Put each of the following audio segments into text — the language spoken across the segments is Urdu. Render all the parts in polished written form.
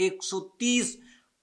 130,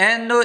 NA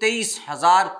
23,000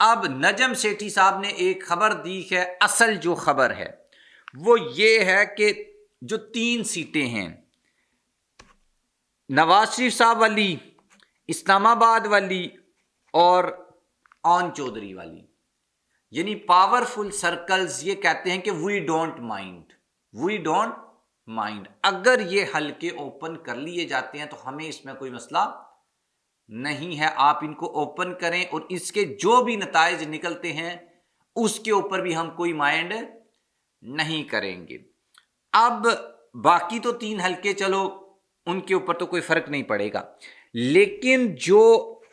اب نجم سیٹھی صاحب نے ایک خبر دی ہے، اصل جو خبر ہے وہ یہ ہے کہ جو 3 سیٹیں ہیں، نواز شریف صاحب والی، اسلام آباد والی اور آن چودھری والی، یعنی پاورفل سرکلز یہ کہتے ہیں کہ وی ڈونٹ مائنڈ اگر یہ حلقے اوپن کر لیے جاتے ہیں تو ہمیں اس میں کوئی مسئلہ نہیں ہے، آپ ان کو اوپن کریں اور اس کے جو بھی نتائج نکلتے ہیں اس کے اوپر بھی ہم کوئی مائنڈ نہیں کریں گے۔ اب باقی تو 3 حلقے چلو ان کے اوپر تو کوئی فرق نہیں پڑے گا، لیکن جو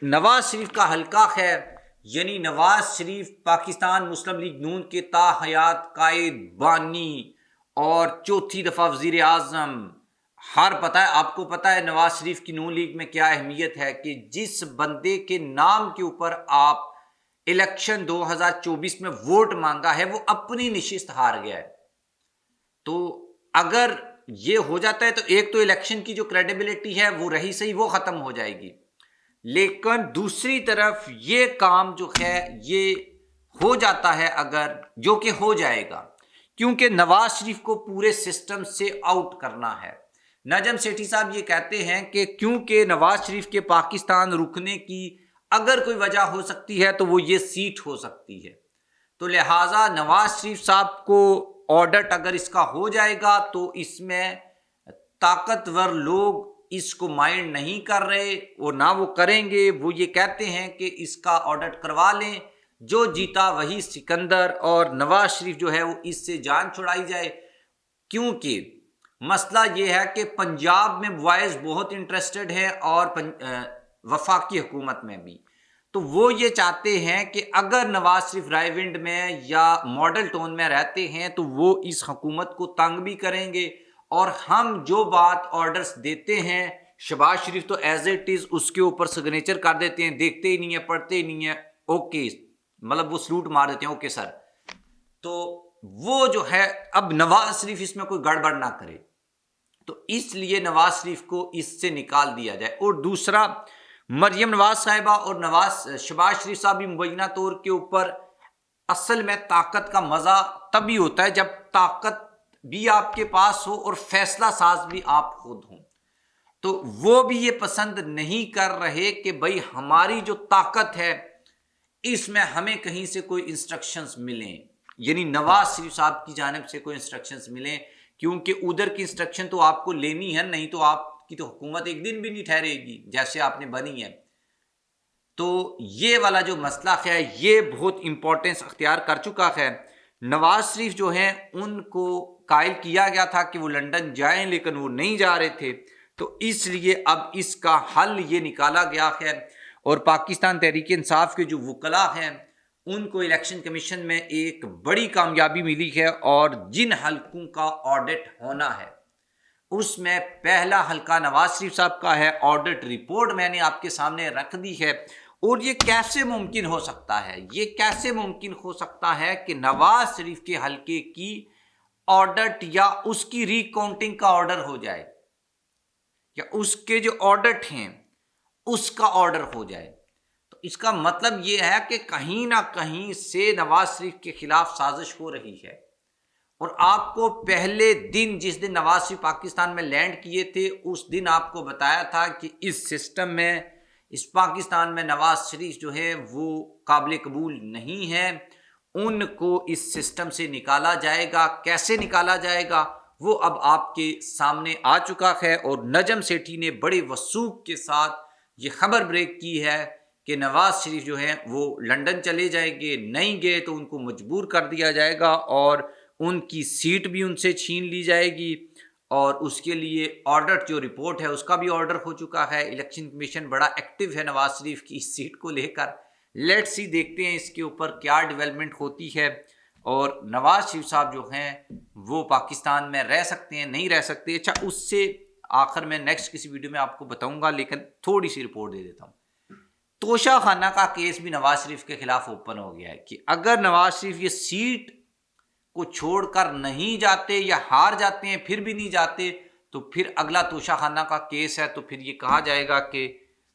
نواز شریف کا حلقہ ہے، یعنی نواز شریف پاکستان مسلم لیگ نون کے تاحیات قائد، بانی اور چوتھی دفعہ وزیر اعظم، پتہ ہے آپ کو، پتہ ہے نواز شریف کی نون لیگ میں کیا اہمیت ہے کہ جس بندے کے نام کے اوپر آپ الیکشن 2024 میں ووٹ مانگا ہے وہ اپنی نشست ہار گیا ہے، تو اگر یہ ہو جاتا ہے تو ایک تو الیکشن کی جو کریڈیبلٹی ہے وہ رہی صحیح وہ ختم ہو جائے گی، لیکن دوسری طرف یہ کام جو ہے یہ ہو جاتا ہے اگر، جو کہ ہو جائے گا کیونکہ نواز شریف کو پورے سسٹم سے آؤٹ کرنا ہے۔ نجم سیٹھی صاحب یہ کہتے ہیں کہ کیونکہ نواز شریف کے پاکستان رکنے کی اگر کوئی وجہ ہو سکتی ہے تو وہ یہ سیٹ ہو سکتی ہے، تو لہٰذا نواز شریف صاحب کو آڈٹ اگر اس کا ہو جائے گا تو اس میں طاقتور لوگ اس کو مائنڈ نہیں کر رہے اور نہ وہ کریں گے، وہ یہ کہتے ہیں کہ اس کا آڈٹ کروا لیں، جو جیتا وہی سکندر، اور نواز شریف جو ہے وہ اس سے جان چھڑائی جائے، کیونکہ مسئلہ یہ ہے کہ پنجاب میں وائز بہت انٹرسٹڈ ہے اور وفاقی حکومت میں بھی، تو وہ یہ چاہتے ہیں کہ اگر نواز شریف رائے ونڈ میں یا ماڈل ٹون میں رہتے ہیں تو وہ اس حکومت کو تنگ بھی کریں گے، اور ہم جو بات آرڈرز دیتے ہیں شہباز شریف تو ایز اٹ از اس کے اوپر سگنیچر کر دیتے ہیں، دیکھتے ہی نہیں ہیں، پڑھتے ہی نہیں ہیں، اوکے، مطلب وہ سلوٹ مار دیتے ہیں، اوکے سر، تو وہ جو ہے اب نواز شریف اس میں کوئی گڑبڑ نہ کرے، تو اس لیے نواز شریف کو اس سے نکال دیا جائے۔ اور دوسرا، مریم نواز صاحبہ اور شہباز شریف صاحب بھی مبینہ طور کے اوپر، اصل میں طاقت کا مزہ تبھی ہوتا ہے جب طاقت بھی آپ کے پاس ہو اور فیصلہ ساز بھی آپ خود ہوں، تو وہ بھی یہ پسند نہیں کر رہے کہ بھئی ہماری جو طاقت ہے اس میں ہمیں کہیں سے کوئی انسٹرکشنز ملیں، یعنی نواز شریف صاحب کی جانب سے کوئی انسٹرکشنز ملیں، کیونکہ ادھر کی انسٹرکشن تو آپ کو لینی ہے، نہیں تو آپ کی تو حکومت ایک دن بھی نہیں ٹھہرے گی جیسے آپ نے بنی ہے۔ تو یہ والا جو مسئلہ ہے یہ بہت امپورٹنس اختیار کر چکا ہے۔ نواز شریف جو ہیں ان کو قائل کیا گیا تھا کہ وہ لندن جائیں، لیکن وہ نہیں جا رہے تھے، تو اس لیے اب اس کا حل یہ نکالا گیا ہے، اور پاکستان تحریک انصاف کے جو وکلاء ہیں ان کو الیکشن کمیشن میں ایک بڑی کامیابی ملی ہے، اور جن حلقوں کا آڈٹ ہونا ہے اس میں پہلا حلقہ نواز شریف صاحب کا ہے۔ آڈٹ رپورٹ میں نے آپ کے سامنے رکھ دی ہے، اور یہ کیسے ممکن ہو سکتا ہے، یہ کیسے ممکن ہو سکتا ہے کہ نواز شریف کے حلقے کی آڈٹ یا اس کی ری کاؤنٹنگ کا آرڈر ہو جائے، یا اس کے جو آڈٹ ہیں اس کا آرڈر ہو جائے، تو اس کا مطلب یہ ہے کہ کہیں نہ کہیں سے نواز شریف کے خلاف سازش ہو رہی ہے۔ اور آپ کو پہلے دن جس دن نواز شریف پاکستان میں لینڈ کیے تھے اس دن آپ کو بتایا تھا کہ اس سسٹم میں، اس پاکستان میں نواز شریف جو ہے وہ قابل قبول نہیں ہے، ان کو اس سسٹم سے نکالا جائے گا۔ کیسے نکالا جائے گا وہ اب آپ کے سامنے آ چکا ہے، اور نجم سیٹھی نے بڑے وثوق کے ساتھ یہ خبر بریک کی ہے کہ نواز شریف جو ہے وہ لندن چلے جائیں گے، نہیں گئے تو ان کو مجبور کر دیا جائے گا، اور ان کی سیٹ بھی ان سے چھین لی جائے گی، اور اس کے لیے آڈٹ جو رپورٹ ہے اس کا بھی آرڈر ہو چکا ہے۔ الیکشن کمیشن بڑا ایکٹیو ہے نواز شریف کی اس سیٹ کو لے کر، لیٹ سی دیکھتے ہیں اس کے اوپر کیا ڈیولپمنٹ ہوتی ہے، اور نواز شریف صاحب جو ہیں وہ پاکستان میں رہ سکتے ہیں نہیں رہ سکتے۔ اچھا، اس سے آخر میں نیکسٹ کسی ویڈیو میں آپ کو بتاؤں گا، لیکن تھوڑی سی رپورٹ دے دیتا ہوں۔ توشہ خانہ کا کیس بھی نواز شریف کے خلاف اوپن ہو گیا ہے کہ اگر نواز شریف یہ سیٹ کو چھوڑ کر نہیں جاتے یا ہار جاتے ہیں پھر بھی نہیں جاتے، تو پھر اگلا توشہ خانہ کا کیس ہے، تو پھر یہ کہا جائے گا کہ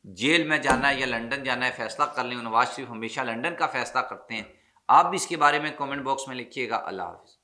جیل میں جانا ہے یا لندن جانا ہے فیصلہ کر لیں. نواز شریف ہمیشہ لندن کا فیصلہ کرتے ہیں. آپ بھی اس کے بارے میں کامنٹ باکس میں لکھیے گا. اللہ حافظ.